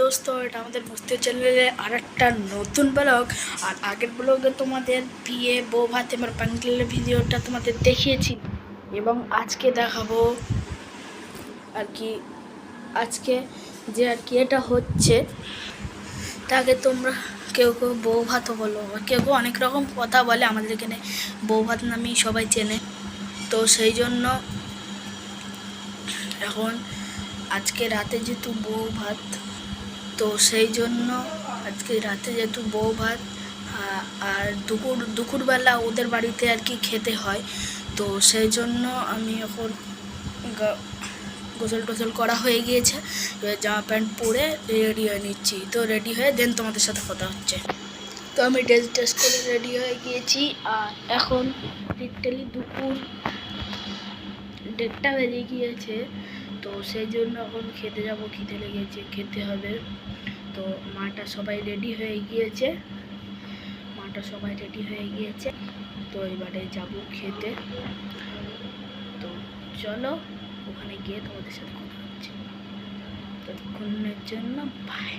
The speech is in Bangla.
দোস্ত, এটা আমাদের মস্তি চ্যানেলে আর একটা নতুন ব্লগ। আর আগের ব্লগে তোমাদের বিয়ে বউ ভাত এবার প্যান্ডেলের ভিডিওটা তোমাদের দেখিয়েছি এবং আজকে দেখাবো আর কি। আজকে যে আর কি এটা হচ্ছে তাকে তোমরা কেউ কেউ বউ ভাতও বলো, কেউ কেউ অনেক রকম কথা বলে। আমাদের এখানে বউ ভাত নামেই সবাই চেনে। তো সেই জন্য এখন আজকে রাতে যেহেতু বউ ভাত, তো সেই জন্য আজকে রাতে যেহেতু বউ ভাত আর দুপুরবেলা ওদের বাড়িতে আর কি খেতে হয়। তো সেই জন্য আমি এখন গোসল টোসল করা হয়ে গিয়েছে, এবার জামা প্যান্ট পরে রেডি হয়ে নিচ্ছি। তো রেডি হয়ে দেন তোমাদের সাথে কথা হচ্ছে। তো আমি ড্রেস করে রেডি হয়ে গিয়েছি আর এখন লিটারালি দুপুর 1:30 বেজে গিয়েছে। তো সেই জন্য এখন খেতে যাব, খিদে লেগেছে, খেতে হবে। তো মাটা সবাই রেডি হয়ে গিয়েছে, তো এবারে যাব খেতে। তো চলো ওখানে গিয়ে তোমাদের সাথে কথা হচ্ছে। ততক্ষণের জন্য বাই।